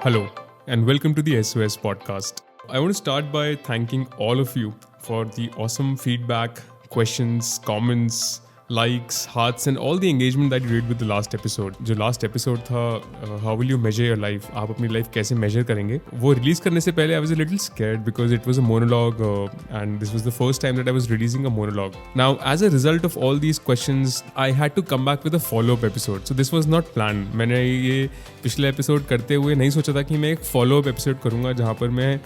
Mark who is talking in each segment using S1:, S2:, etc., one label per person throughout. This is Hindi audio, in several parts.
S1: Hello, and welcome to the SOS podcast. I want to start by thanking all of you for the awesome feedback, questions, comments, likes, hearts, and all the engagement that you did with the last episode. जो last episode था, how will you measure your life? आप अपनी life कैसे measure करेंगे? वो release करने से पहले I was a little scared because it was a monologue and this was the first time that I was releasing a monologue. Now, as a result of all these questions, I had to come back with a follow-up episode. So this was not planned. मैंने ये पिछले एपिसोड करते हुए नहीं सोचा था कि मैं एक फॉलोअप एपिसोड करूँगा जहाँ पर मैं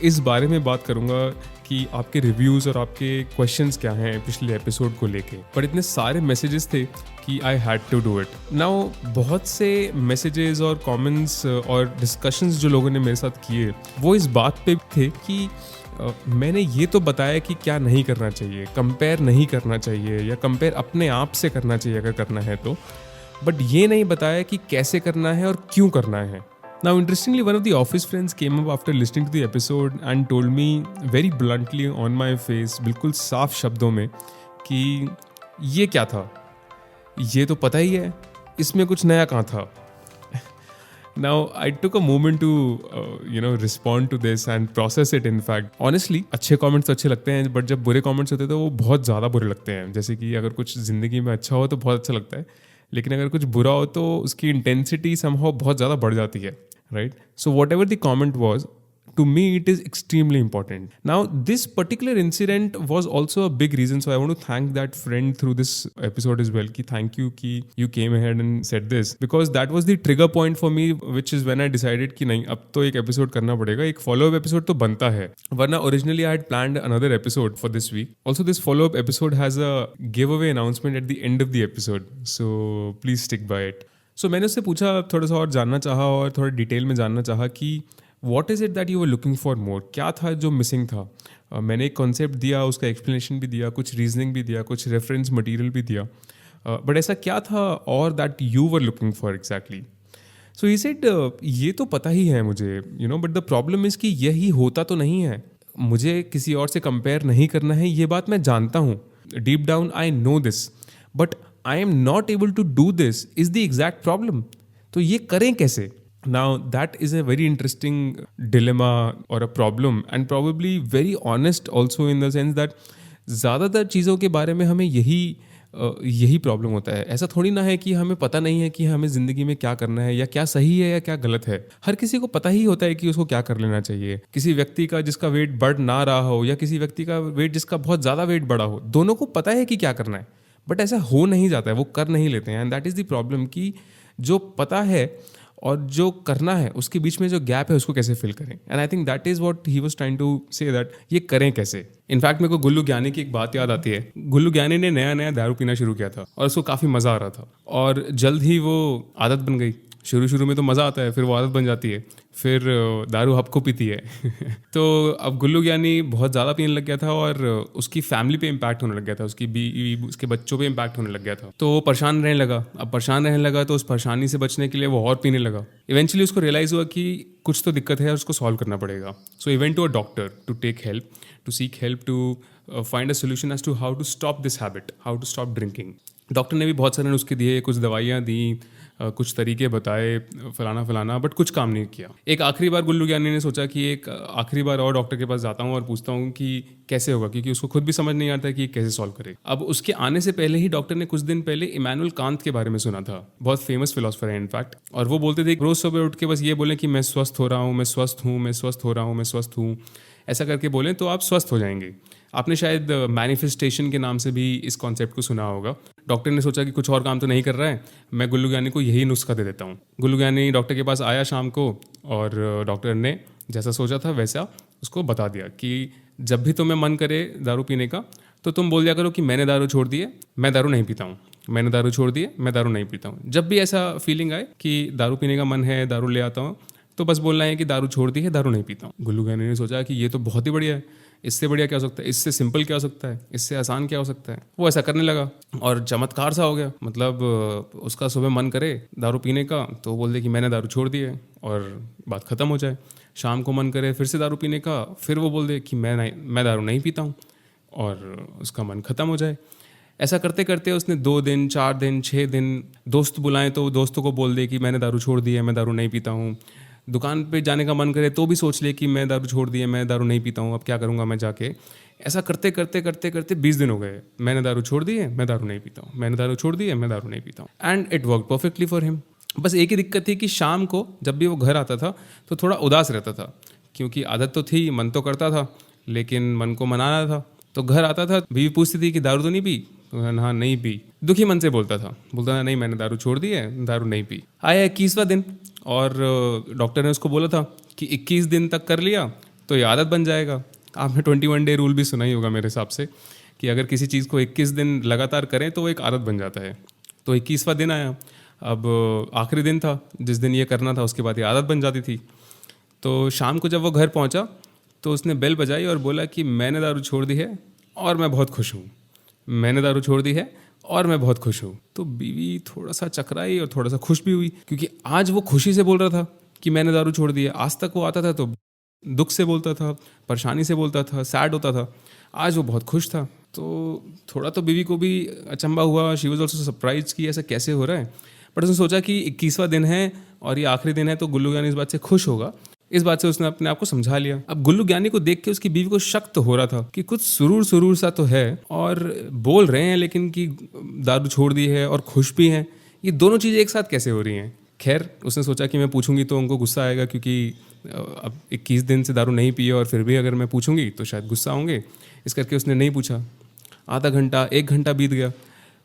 S1: इस बारे में बात करूँगा कि आपके रिव्यूज़ और आपके क्वेश्चंस क्या हैं पिछले एपिसोड को लेके। पर इतने सारे मैसेजेस थे कि I had to do it. Now बहुत से मैसेजेस और कमेंट्स और डिस्कशंस जो लोगों ने मेरे साथ किए वो इस बात पे थे कि मैंने ये तो बताया कि क्या नहीं करना चाहिए, कंपेयर नहीं करना चाहिए या कंपेयर अपने आप से करना चाहिए अगर करना है तो, बट ये नहीं बताया कि कैसे करना है और क्यों करना है। Now, interestingly, one of the office friends came up after listening to the episode and told me very bluntly on my face, बिल्कुल साफ शब्दों में कि ये क्या था, ये तो पता ही है, इसमें कुछ नया कहाँ था। Now, I took a moment to respond to this and process it. In fact, honestly, अच्छे comments तो अच्छे लगते हैं, but जब बुरे comments होते हैं तो वो बहुत ज़्यादा बुरे लगते हैं। जैसे कि अगर कुछ ज़िंदगी में अच्छा हो तो बहुत अच्छा लगता है, लेकिन अगर कुछ बुरा हो तो उसकी इंटेंसिटी समहाउ बहुत ज़्यादा बढ़ जाती है, right? So whatever the comment was, to me it is extremely important. Now this particular incident was also a big reason, so I want to thank that friend through this episode as well ki thank you ki you came ahead and said this, because that was the trigger point for me, which is when I decided कि नहीं अब तो एक episode करना पड़ेगा, एक follow-up episode तो बनता है, वरना originally I had planned another episode for this week. Also this follow-up episode has a giveaway announcement at the end of the episode, so please stick by it. So मैंने उससे पूछा, थोड़ा सा और जानना चाहा और थोड़ा डिटेल में जानना चाहा कि what is it that you were looking for more, क्या था जो मिसिंग था। मैंने एक कॉन्सेप्ट दिया, उसका एक्सप्लेनेशन भी दिया, कुछ रीजनिंग भी दिया, कुछ रेफरेंस मटेरियल भी दिया, बट ऐसा क्या था और that you were looking for exactly. So he said ये तो पता ही है मुझे, बट द प्रॉब्लम इज़ कि यही होता तो नहीं है, मुझे किसी और से कंपेयर नहीं करना है, ये बात मैं जानता हूँ, deep down I know this, but I am not able to do this is the exact problem. तो ये करें कैसे? Now that is a very interesting dilemma or a problem, and probably very honest also in the sense that ज़्यादातर चीज़ों के बारे में हमें यही प्रॉब्लम होता है। ऐसा थोड़ी ना है कि हमें पता नहीं है कि हमें ज़िंदगी में क्या करना है या क्या सही है या क्या गलत है। हर किसी को पता ही होता है कि उसको क्या कर लेना चाहिए। किसी व्यक्ति का जिसका वेट बढ़ ना रहा हो या किसी व्यक्ति का वेट जिसका बहुत ज़्यादा वेट बढ़ा हो, दोनों को पता है कि क्या करना है, बट ऐसा हो नहीं जाता है, वो कर नहीं लेते हैं। And that is the problem कि जो पता है और जो करना है उसके बीच में जो गैप है उसको कैसे फिल करें। And I think that is what he was trying to say, that ये करें कैसे। इनफैक्ट मेरे को गुल्लू ज्ञानी की एक बात याद आती है। गुल्लू ज्ञानी ने नया नया दारू पीना शुरू किया था और उसको काफ़ी मज़ा आ रहा था और जल्द ही वो आदत बन गई। शुरू में तो मज़ा आता है, फिर वो आदत बन जाती है, फिर दारू हबको पीती है। तो अब गुल्लू ज्ञानी बहुत ज़्यादा पीने लग गया था और उसकी फैमिली पे इम्पैक्ट होने लग गया था, उसकी बीवी उसके बच्चों पे इम्पैक्ट होने लग गया था। तो वो परेशान रहने लगा। अब परेशान रहने लगा तो उस परेशानी से बचने के लिए वो और पीने लगा। इवेंचुअली उसको रियलाइज़ हुआ कि कुछ तो दिक्कत है और उसको सॉल्व करना पड़ेगा। So he went to a doctor to take help, to seek help, to find a solution as to how to stop this habit, how to stop drinking. Doctor ने भी बहुत सारे नुस्खे दिए, कुछ दवाइयाँ दी, कुछ तरीके बताए, फलाना, बट कुछ काम नहीं किया। एक आखिरी बार गुल्लू ज्ञानी ने सोचा कि एक आखिरी बार और डॉक्टर के पास जाता हूँ और पूछता हूँ कि कैसे होगा, क्योंकि उसको खुद भी समझ नहीं आता है कि कैसे सॉल्व करे। अब उसके आने से पहले ही डॉक्टर ने कुछ दिन पहले इमैनुअल कांत के बारे में सुना था, बहुत फेमस फिलोसोफर है इनफैक्ट, और वो बोलते थे रोज़ सुबह उठ के बस ये बोलें कि मैं स्वस्थ हो रहा हूँ, मैं स्वस्थ हूँ, मैं स्वस्थ हो रहा हूँ, मैं स्वस्थ हूँ, ऐसा करके बोलें तो आप स्वस्थ हो जाएंगे। आपने शायद मैनिफेस्टेशन के नाम से भी इस कॉन्सेप्ट को सुना होगा। डॉक्टर ने सोचा कि कुछ और काम तो नहीं कर रहा है, मैं गुल्लू ज्ञानी को यही नुस्खा दे देता हूँ। गुल्लू ज्ञानी डॉक्टर के पास आया शाम को और डॉक्टर ने जैसा सोचा था वैसा उसको बता दिया कि जब भी तुम्हें मन करे दारू पीने का तो तुम बोल दिया करो कि मैंने दारू छोड़ दी है, मैं दारू नहीं पीता हूँ, मैंने दारू छोड़ दी है, मैं दारू नहीं पीता हूँ। जब भी ऐसा फीलिंग आए कि दारू पीने का मन है, दारू ले आता हूँ, तो बस बोलना है कि दारू छोड़ दी है, दारू नहीं पीता हूँ। गुल्लू ज्ञानी ने सोचा कि ये तो बहुत ही बढ़िया है, इससे बढ़िया क्या हो सकता है, इससे सिंपल क्या हो सकता है, इससे आसान क्या हो सकता है। वो ऐसा करने लगा और चमत्कार सा हो गया। मतलब उसका सुबह मन करे दारू पीने का तो बोल दे कि मैंने दारू छोड़ दी है और बात ख़त्म हो जाए। शाम को मन करे फिर से दारू पीने का, फिर वो बोल दे कि मैं दारू नहीं पीता हूँ और उसका मन ख़त्म हो जाए। ऐसा करते करते उसने 2 दिन, 4 दिन, 6 दिन दोस्त बुलाएं तो दोस्तों को बोल दे कि मैंने दारू छोड़ दी है, मैं दारू नहीं पीता हूँ।
S2: दुकान पे जाने का मन करे तो भी सोच ले कि मैं दारू छोड़ दी है, मैं दारू नहीं पीता हूँ, अब क्या करूँगा मैं जाके। ऐसा करते करते करते करते 20 दिन हो गए, मैंने दारू छोड़ दी है, मैं दारू नहीं पीता हूँ, मैंने दारू छोड़ दी है, मैं दारू नहीं पीता हूँ। And it work perfectly for him. बस एक ही दिक्कत थी कि शाम को जब भी वो घर आता था तो थोड़ा उदास रहता था, क्योंकि आदत तो थी, मन तो करता था, लेकिन मन को मनाना था। तो घर आता था, बीवी पूछती थी कि दारू तो नहीं पी, तो हाँ नहीं पी। दुखी मन से बोलता था नहीं मैंने दारू छोड़ दी है, दारू नहीं पी। आया 21वां दिन और डॉक्टर ने उसको बोला था कि 21 दिन तक कर लिया तो ये आदत बन जाएगा। आपने 21 डे रूल भी सुना ही होगा मेरे हिसाब से, कि अगर किसी चीज़ को 21 दिन लगातार करें तो वो एक आदत बन जाता है। तो 21वां दिन आया, अब आखिरी दिन था जिस दिन ये करना था, उसके बाद ये आदत बन जाती थी। तो शाम को जब वो घर पहुंचा तो उसने बेल बजाई और बोला कि मैंने दारू छोड़ दी है और मैं बहुत खुश हूँ, मैंने दारू छोड़ दी है और मैं बहुत खुश हूँ। तो बीवी थोड़ा सा चकराई और थोड़ा सा खुश भी हुई, क्योंकि आज वो खुशी से बोल रहा था कि मैंने दारू छोड़ दी है। आज तक वो आता था तो दुख से बोलता था, परेशानी से बोलता था, सैड होता था। आज वो बहुत खुश था। तो थोड़ा तो बीवी को भी अचंभा हुआ, शी वॉज ऑल्सो सरप्राइज कि ऐसा कैसे हो रहा है। बट उसने सोचा कि 21वां दिन है और ये आखिरी दिन है तो गुल्लू ज्ञानी इस बात से खुश होगा। इस बात से उसने अपने आप को समझा लिया। अब गुल्लू ज्ञानी को देख के उसकी बीवी को शक तो हो रहा था कि कुछ सुरूर सुरूर सा तो है, और बोल रहे हैं लेकिन कि दारू छोड़ दी है और खुश भी हैं, ये दोनों चीज़ें एक साथ कैसे हो रही हैं। खैर उसने सोचा कि मैं पूछूंगी तो उनको गुस्सा आएगा, क्योंकि अब 21 दिन से दारू नहीं पिए और फिर भी अगर मैं पूछूंगी तो शायद गुस्सा होंगे। इस करके उसने नहीं पूछा। आधा घंटा 1 घंटा बीत गया,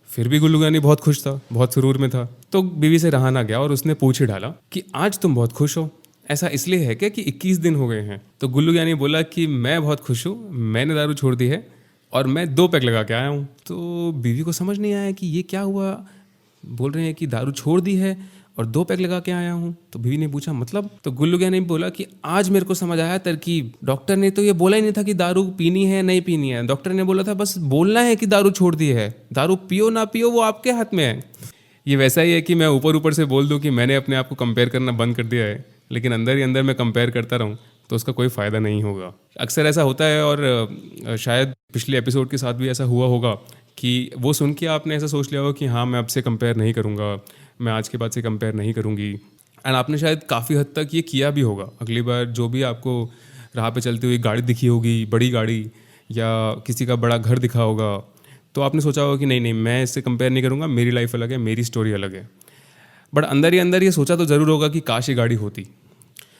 S2: फिर भी गुल्लू ज्ञानी बहुत खुश था, बहुत सुरूर में था। तो बीवी से रहा ना गया और उसने पूछ ही डाला कि आज तुम बहुत खुश हो, ऐसा इसलिए है क्या कि 21 दिन हो गए हैं। तो गुल्लू ज्ञानी बोला कि मैं बहुत खुश हूँ, मैंने दारू छोड़ दी है और मैं 2 पैक लगा के आया हूँ। तो बीवी को समझ नहीं आया कि ये क्या हुआ, बोल रहे हैं कि दारू छोड़ दी है और 2 पैक लगा के आया हूँ। तो बीवी ने पूछा मतलब। तो गुल्लू ज्ञानी बोला कि आज मेरे को समझ आया तरकीब। डॉक्टर ने तो ये बोला ही नहीं था कि दारू पीनी है नहीं पीनी है, डॉक्टर ने बोला था बस बोलना है कि दारू छोड़ दी है, दारू पियो ना पियो वो आपके हाथ में है। ये वैसा ही है कि मैं ऊपर ऊपर से बोल दूं कि मैंने अपने आप को कंपेयर करना बंद कर दिया है, लेकिन अंदर ही अंदर मैं कंपेयर करता रहूं तो उसका कोई फ़ायदा नहीं होगा। अक्सर ऐसा होता है, और शायद पिछले एपिसोड के साथ भी ऐसा हुआ होगा कि वो सुन के आपने ऐसा सोच लिया होगा कि हाँ मैं अब से कंपेयर नहीं करूँगा, मैं आज के बाद से कंपेयर नहीं करूँगी। एंड आपने शायद काफ़ी हद तक ये किया भी होगा। अगली बार जो भी आपको राह पे चलती हुई गाड़ी दिखी होगी, बड़ी गाड़ी या किसी का बड़ा घर दिखा होगा, तो आपने सोचा होगा कि नहीं नहीं मैं इससे कंपेयर नहीं करूँगा, मेरी लाइफ अलग है, मेरी स्टोरी अलग है। बट अंदर ही अंदर ये सोचा तो ज़रूर होगा कि काश ये गाड़ी होती।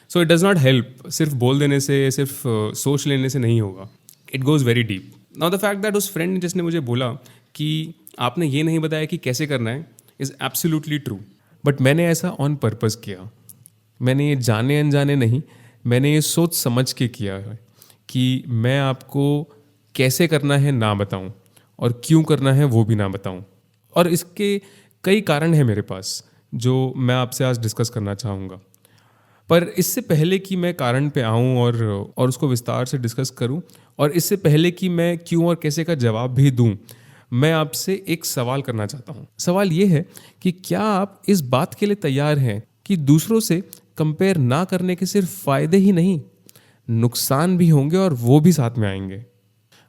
S2: So it does not help, सिर्फ बोल देने से, सिर्फ सोच लेने से नहीं होगा। It goes very deep. Now the fact that उस फ्रेंड जिसने मुझे बोला कि आपने ये नहीं बताया कि कैसे करना है इज़ एब्सोल्युटली ट्रू। बट मैंने ऐसा ऑन पर्पज़ किया। मैंने ये जाने अनजाने नहीं, मैंने ये सोच समझ के किया है कि मैं आपको कैसे करना है ना बताऊं और क्यों करना है वो भी ना बताऊं। और इसके कई कारण हैं मेरे पास जो मैं आपसे आज डिस्कस करना चाहूँगा। पर इससे पहले कि मैं कारण पे आऊँ और उसको विस्तार से डिस्कस करूँ, और इससे पहले कि मैं क्यों और कैसे का जवाब भी दूँ, मैं आपसे एक सवाल करना चाहता हूँ। सवाल ये है कि क्या आप इस बात के लिए तैयार हैं कि दूसरों से कंपेयर ना करने के सिर्फ फ़ायदे ही नहीं, नुकसान भी होंगे और वो भी साथ में आएंगे।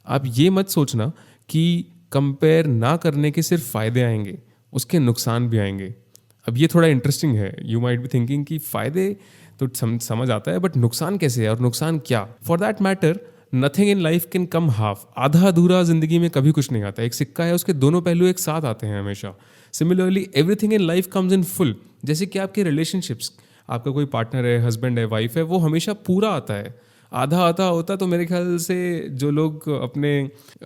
S2: आप ये मत सोचना कि कंपेयर ना करने के सिर्फ फ़ायदे आएंगे, उसके नुकसान भी आएंगे। अब ये थोड़ा इंटरेस्टिंग है। यू माइट बी थिंकिंग कि फ़ायदे तो समझ आता है, बट नुकसान कैसे है और नुकसान क्या। For that matter nothing in life can come half. आधा अधूरा ज़िंदगी में कभी कुछ नहीं आता। एक सिक्का है, उसके दोनों पहलू एक साथ आते हैं हमेशा। Similarly everything in life comes in full. जैसे कि आपके रिलेशनशिप्स, आपका कोई पार्टनर है, हस्बैंड है, वाइफ है, वो हमेशा पूरा आता है। आधा आधा होता तो मेरे ख्याल से जो लोग अपने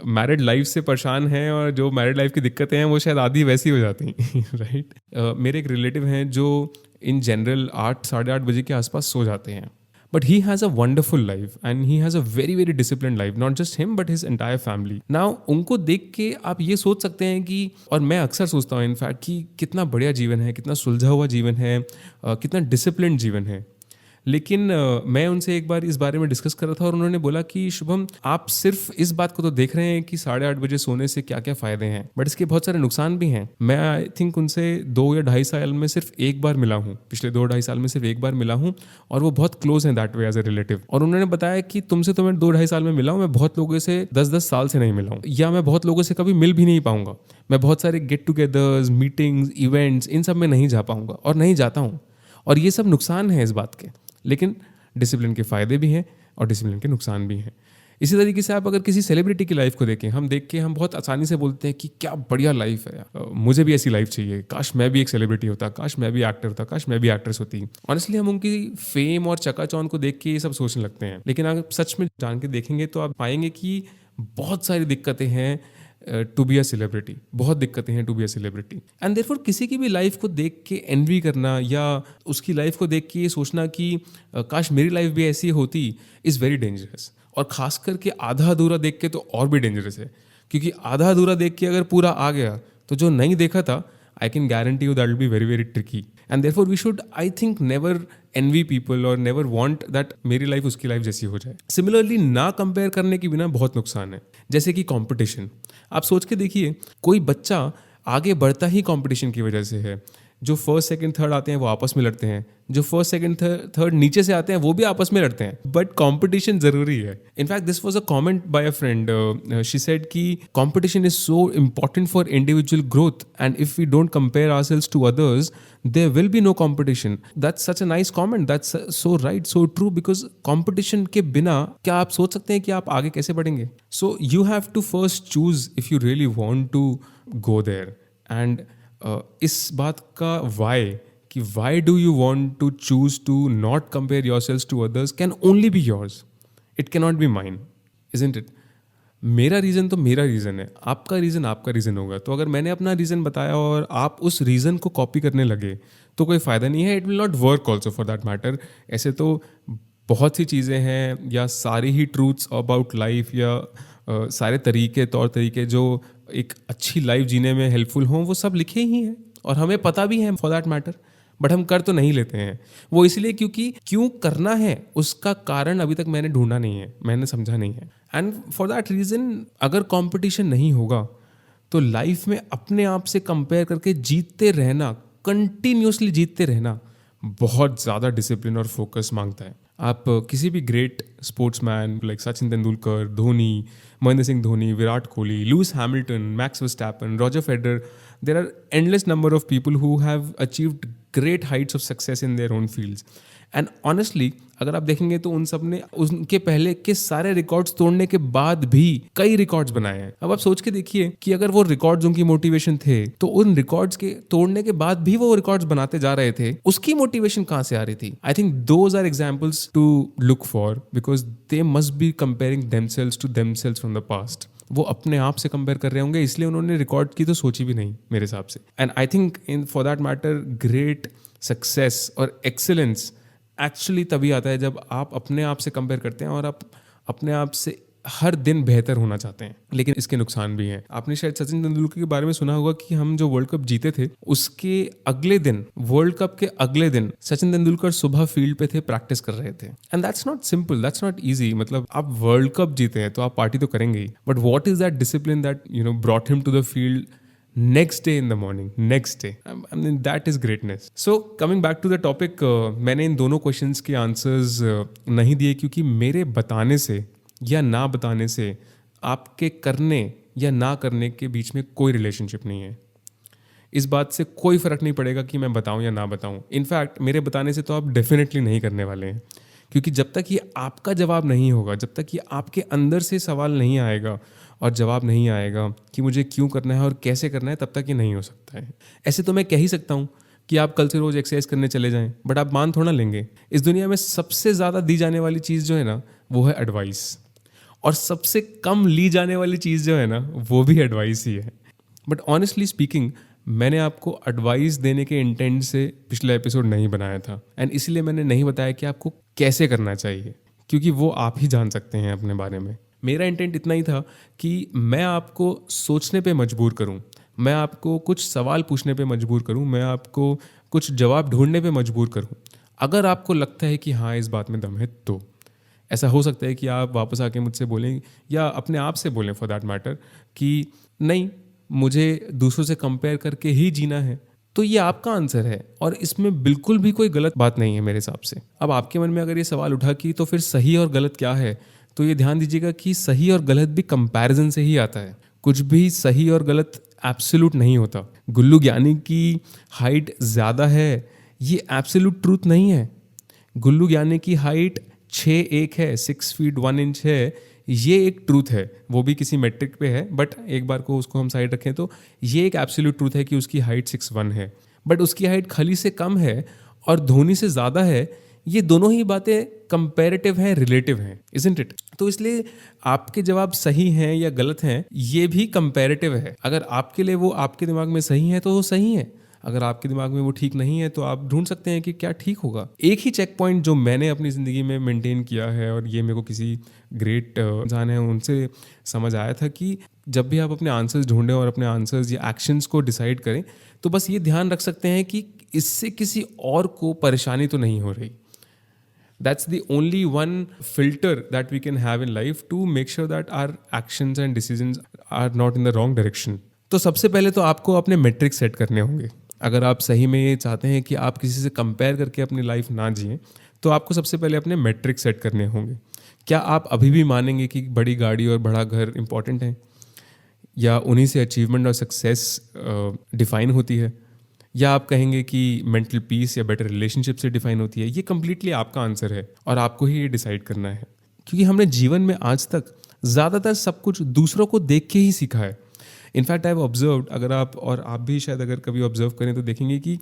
S2: मैरिड लाइफ से परेशान हैं और जो मैरिड लाइफ की दिक्कतें हैं वो शायद आधी वैसी हो जाती राइट। मेरे एक रिलेटिव हैं जो इन जनरल 8 साढ़े 8 बजे के आसपास सो जाते हैं, but he has a wonderful life and he has a very very discipline life, not just him but his entire family. Now उनको देख के आप ये सोच सकते हैं कि, और मैं अक्सर सोचता हूँ इनफैक्ट, कि कितना बढ़िया जीवन है, कितना सुलझा हुआ जीवन है, कितना डिसिप्लिन जीवन है। लेकिन मैं उनसे एक बार इस बारे में डिस्कस कर रहा था और उन्होंने बोला कि शुभम, आप सिर्फ इस बात को तो देख रहे हैं कि 8:30 बजे सोने से क्या क्या फ़ायदे हैं, बट इसके बहुत सारे नुकसान भी हैं। मैं आई थिंक उनसे 2 या 2.5 साल में सिर्फ एक बार मिला हूँ, पिछले 2-2.5 साल में सिर्फ एक बार मिला हूँ, और वो बहुत क्लोज हैं that they as a relative. और उन्होंने बताया कि तुमसे तो मैं 2-2.5 साल में मिला हूँ, मैं बहुत लोगों से 10-10 साल से नहीं मिला हूँ, या मैं बहुत लोगों से कभी मिल भी नहीं पाऊंगा। मैं बहुत सारे गेट टुगेदर्स, मीटिंग्स, इवेंट्स, इन सब में नहीं जा पाऊंगा और नहीं जाता हूँ। और ये सब नुकसान है इस बात के। लेकिन डिसिप्लिन के फ़ायदे भी हैं और डिसिप्लिन के नुकसान भी हैं। इसी तरीके से आप अगर किसी सेलिब्रिटी की लाइफ को देखें, हम देख के हम बहुत आसानी से बोलते हैं कि क्या बढ़िया लाइफ है यार, मुझे भी ऐसी लाइफ चाहिए, काश मैं भी एक सेलिब्रिटी होता, काश मैं भी एक्टर होता, काश मैं भी एक्ट्रेस होती। ऑनेस्टली हम उनकी फेम और चकाचौंध को देख के ये सब सोचने लगते हैं, लेकिन अगर सच में जान के देखेंगे तो आप पाएंगे कि बहुत सारी दिक्कतें हैं टू बी अ सेलिब्रिटी, बहुत दिक्कतें हैं to be a celebrity. And therefore किसी की भी लाइफ को देख के एनवी करना या उसकी लाइफ को देख के ये सोचना कि काश मेरी लाइफ भी ऐसी होती इज़ वेरी डेंजरस। और ख़ास करके आधा अधूरा देख के तो और भी डेंजरस है, क्योंकि आधा अधूरा देख के अगर पूरा आ गया तो जो नहीं देखा था, I can guarantee you that will be very very tricky. And therefore we should, I think, never envy people और नेवर वांट दैट मेरी लाइफ उसकी लाइफ जैसी हो जाए। सिमिलरली ना कंपेयर करने के बिना बहुत नुकसान है, जैसे कि कंपटीशन। आप सोच के देखिए, कोई बच्चा आगे बढ़ता ही कंपटीशन की वजह से है। जो फर्स्ट सेकंड थर्ड आते हैं वो आपस में लड़ते हैं, जो फर्स्ट सेकंड थर्ड नीचे से आते हैं वो भी आपस में लड़ते हैं, बट कंपटीशन जरूरी है। In fact this was a comment by a friend, she said कि competition is so important for individual growth and if we don't compare ourselves to others there will be no competition. That's such a nice comment, that's so right, so true, because competition के बिना क्या आप सोच सकते हैं कि आप आगे कैसे बढ़ेंगे? So you have to first choose if you really want to go there. And इस बात का वाई, कि why do you want to choose to not compare your self to others, can only be yours, it can not be mine, isn't it? मेरा रीज़न तो मेरा रीज़न है, आपका रीज़न आपका रीज़न होगा। तो अगर मैंने अपना रीज़न बताया और आप उस रीज़न को कॉपी करने लगे तो कोई फ़ायदा नहीं है, it will not work also for that matter. ऐसे तो बहुत सी चीज़ें हैं, या सारी ही ट्रूथ्स अबाउट लाइफ, या सारे तरीके, तौर तरीके जो एक अच्छी लाइफ जीने में हेल्पफुल हों, वो सब लिखे ही हैं और हमें पता भी है फॉर दैट मैटर, बट हम कर तो नहीं लेते हैं। वो इसलिए क्योंकि क्यों करना है उसका कारण अभी तक मैंने ढूंढा नहीं है, मैंने समझा नहीं है। एंड फॉर दैट रीज़न अगर कंपटीशन नहीं होगा तो लाइफ में अपने आप से कंपेयर करके जीतते रहना, कंटिन्यूसली जीतते रहना, बहुत ज़्यादा डिसिप्लिन और फोकस मांगता है। आप किसी भी great sportsman like Sachin Tendulkar, Dhoni, Mahendra Singh Dhoni, Virat Kohli, Lewis Hamilton, max Verstappen, Roger Federer, there are endless number of people who have achieved great heights of success in their own fields. And honestly, अगर आप देखेंगे तो उन सब ने उनके पहले के सारे रिकॉर्ड्स तोड़ने के बाद भी कई रिकॉर्ड्स बनाए हैं। अब आप सोच के देखिए कि अगर वो रिकॉर्ड्स उनकी मोटिवेशन थे तो उन रिकॉर्ड्स के तोड़ने के बाद भी वो रिकॉर्ड्स बनाते जा रहे थे, उसकी मोटिवेशन कहाँ से आ रही थी? I think those are examples to look for, because they must be comparing themselves to themselves from the past. वो अपने आप से कंपेयर कर रहे होंगे, इसलिए उन्होंने रिकॉर्ड की तो सोची भी नहीं मेरे हिसाब से। And I think in for that matter great success और एक्सेलेंस एक्चुअली तभी आता है जब आप अपने आप से कंपेयर करते हैं और आप अपने आप से हर दिन बेहतर होना चाहते हैं। लेकिन इसके नुकसान भी हैं। आपने शायद सचिन तेंदुलकर के बारे में सुना होगा कि हम जो वर्ल्ड कप जीते थे उसके अगले दिन, वर्ल्ड कप के अगले दिन सचिन तेंदुलकर सुबह फील्ड पे थे, प्रैक्टिस कर रहे थे। And that's not simple, that's not easy. मतलब आप वर्ल्ड कप जीते हैं तो आप पार्टी तो करेंगे ही, but what is that discipline that brought him to the field next day in the morning, next day? I mean that is greatness. So coming back to the topic, मैंने इन दोनों क्वेश्चंस के आंसर्स नहीं दिए क्योंकि मेरे बताने से या ना बताने से आपके करने या ना करने के बीच में कोई रिलेशनशिप नहीं है। इस बात से कोई फ़र्क नहीं पड़ेगा कि मैं बताऊं या ना बताऊं। इनफैक्ट मेरे बताने से तो आप डेफिनेटली नहीं करने वाले हैं, क्योंकि जब तक ये आपका जवाब नहीं होगा, जब तक ये आपके अंदर से सवाल नहीं आएगा और जवाब नहीं आएगा कि मुझे क्यों करना है और कैसे करना है, तब तक ये नहीं हो सकता है। ऐसे तो मैं कह ही सकता हूँ कि आप कल से रोज़ एक्सरसाइज करने चले जाएं, बट आप मान थोड़ा लेंगे। इस दुनिया में सबसे ज़्यादा दी जाने वाली चीज़ जो है ना, वो है एडवाइस, और सबसे कम ली जाने वाली चीज़ जो है ना, वो भी एडवाइस ही है। बट ऑनेस्टली स्पीकिंग, मैंने आपको एडवाइस देने के इंटेंट से पिछला एपिसोड नहीं बनाया था, एंड इसलिए मैंने नहीं बताया कि आपको कैसे करना चाहिए, क्योंकि वो आप ही जान सकते हैं अपने बारे में। मेरा इंटेंट इतना ही था कि मैं आपको सोचने पे मजबूर करूं, मैं आपको कुछ सवाल पूछने पे मजबूर करूं, मैं आपको कुछ जवाब ढूंढने पे मजबूर करूं। अगर आपको लगता है कि हाँ इस बात में दम है, तो ऐसा हो सकता है कि आप वापस आके मुझसे बोलें या अपने आप से बोलें फॉर दैट मैटर कि नहीं, मुझे दूसरों से कंपेयर करके ही जीना है। तो ये आपका आंसर है और इसमें बिल्कुल भी कोई गलत बात नहीं है मेरे हिसाब से। अब आपके मन में अगर ये सवाल उठा कि तो फिर सही और गलत क्या है, तो ये ध्यान दीजिएगा कि सही और गलत भी कंपैरिजन से ही आता है। कुछ भी सही और गलत एब्सोल्यूट नहीं होता। गुल्लू ज्ञानी की हाइट ज़्यादा है, ये एब्सोल्यूट ट्रूथ नहीं है, गुल्लू ज्ञानी की हाइट 6'1" है, 6 फीट 1 इंच है, ये एक ट्रूथ है, वो भी किसी मेट्रिक पे है, बट एक बार को उसको हम साइड रखें तो ये एक एब्सोल्यूट ट्रूथ है कि उसकी हाइट 6'1" है। बट उसकी हाइट खली से कम है और धोनी से ज़्यादा है, ये दोनों ही बातें कंपैरेटिव हैं, रिलेटिव हैं, इजंट इट? तो इसलिए आपके जवाब सही हैं या गलत हैं, ये भी कंपैरेटिव है। अगर आपके लिए वो आपके दिमाग में सही है तो वो सही है, अगर आपके दिमाग में वो ठीक नहीं है तो आप ढूंढ सकते हैं कि क्या ठीक होगा। एक ही चेक पॉइंट जो मैंने अपनी ज़िंदगी में मेंटेन किया है, और ये मेरे को किसी ग्रेट इंसान है उनसे समझ आया था कि जब भी आप अपने आंसर्स ढूंढें और अपने आंसर्स या एक्शंस को डिसाइड करें, तो बस ये ध्यान रख सकते हैं कि इससे किसी और को परेशानी तो नहीं हो रही। That's the only one filter that we can have in life to make sure that our actions and decisions are not in the wrong direction. तो सबसे पहले तो आपको अपने मेट्रिक सेट करने होंगे। अगर आप सही में ये चाहते हैं कि आप किसी से कंपेयर करके अपनी लाइफ ना जिएं, तो आपको सबसे पहले अपने मेट्रिक सेट करने होंगे। क्या आप अभी भी मानेंगे कि बड़ी गाड़ी और बड़ा घर इंपॉर्टेंट है, या उन्हीं से अचीवमेंट और सक्सेस डिफाइन होती है, या आप कहेंगे कि मेंटल पीस या बेटर रिलेशनशिप से डिफाइन होती है? ये कम्प्लीटली आपका आंसर है और आपको ही ये डिसाइड करना है, क्योंकि हमने जीवन में आज तक ज़्यादातर सब कुछ दूसरों को देख के ही सीखा है। इनफैक्ट आई हैव ऑब्जर्व्ड, अगर आप भी शायद अगर कभी ऑब्जर्व करें तो देखेंगे कि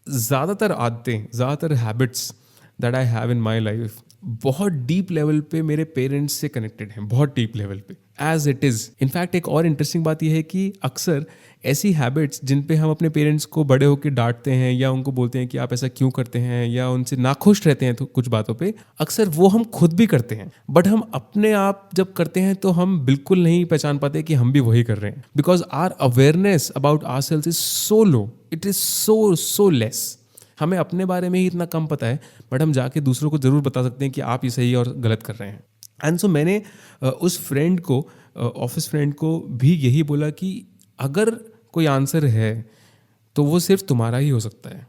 S2: ज़्यादातर आदतें, ज़्यादातर habits that I have in my life बहुत डीप लेवल पे मेरे पेरेंट्स से कनेक्टेड हैं, बहुत डीप लेवल पे, एज इट इज़। इनफैक्ट एक और इंटरेस्टिंग बात यह है कि अक्सर ऐसी हैबिट्स जिन पे हम अपने पेरेंट्स को बड़े होकर डांटते हैं या उनको बोलते हैं कि आप ऐसा क्यों करते हैं, या उनसे नाखुश रहते हैं तो कुछ बातों पे, अक्सर वो हम खुद भी करते हैं, बट हम अपने आप जब करते हैं तो हम बिल्कुल नहीं पहचान पाते कि हम भी वही कर रहे हैं, because our awareness about ourselves is so low, it is so less. हमें अपने बारे में ही इतना कम पता है, बट हम जाके दूसरों को ज़रूर बता सकते हैं कि आप ये सही और गलत कर रहे हैं। एंड सो मैंने उस फ्रेंड को, ऑफिस फ्रेंड को भी यही बोला कि अगर कोई आंसर है तो वो सिर्फ तुम्हारा ही हो सकता है,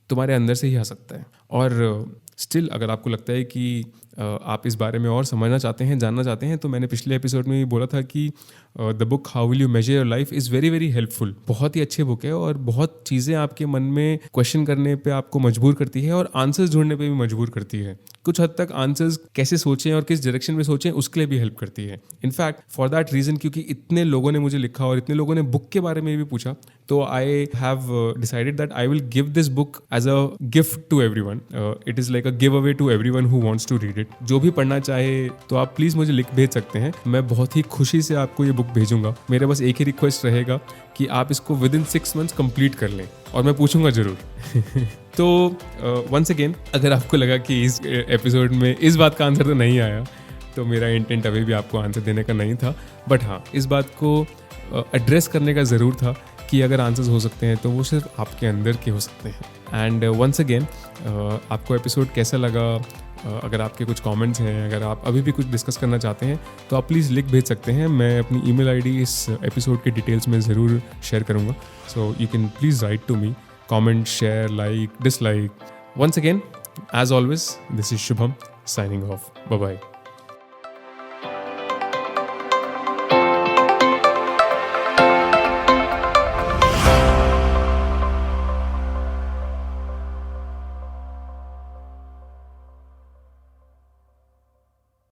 S2: तुम्हारे अंदर से ही आ सकता है। और स्टिल अगर आपको लगता है कि आप इस बारे में और समझना चाहते हैं, जानना चाहते हैं, तो मैंने पिछले एपिसोड में भी बोला था कि the book how will you major your life is very very helpful. बहुत ही अच्छी बुक है और बहुत चीज़ें आपके मन में क्वेश्चन करने पे आपको मजबूर करती है और आंसर्स ढूंढने पे भी मजबूर करती है। कुछ हद तक आंसर्स कैसे सोचें और किस डायरेक्शन में सोचें उसके लिए भी हेल्प करती है। इनफैक्ट फॉर दैट रीज़न, क्योंकि इतने लोगों ने मुझे लिखा और इतने लोगों ने बुक के बारे में भी पूछा, तो I have decided that I will give this book as a gift to everyone. It is like a give away to everyone who wants to read it. जो भी पढ़ना चाहे तो आप प्लीज़ मुझे लिख भेज सकते हैं, मैं बहुत ही खुशी से आपको ये बुक भेजूंगा। मेरा बस एक ही रिक्वेस्ट रहेगा कि आप इसको विद इन 6 months कंप्लीट कर लें, और मैं पूछूंगा ज़रूर। तो वंस अगेन, अगर आपको लगा कि इस एपिसोड में इस बात का आंसर तो नहीं आया, तो मेरा इंटेंट अभी भी आपको आंसर देने का नहीं था, बट हाँ, इस बात को एड्रेस करने का ज़रूर था कि अगर आंसर्स हो सकते हैं तो वो सिर्फ आपके अंदर के हो सकते हैं। एंड वंस अगेन, आपको एपिसोड कैसा लगा? अगर आपके कुछ कमेंट्स हैं, अगर आप अभी भी कुछ डिस्कस करना चाहते हैं, तो आप प्लीज़ लिख भेज सकते हैं। मैं अपनी ईमेल आईडी इस एपिसोड के डिटेल्स में ज़रूर शेयर करूँगा, so you can please write to me, comment, share, like, dislike. Once again, as always, this is Shubham signing off. Bye-bye.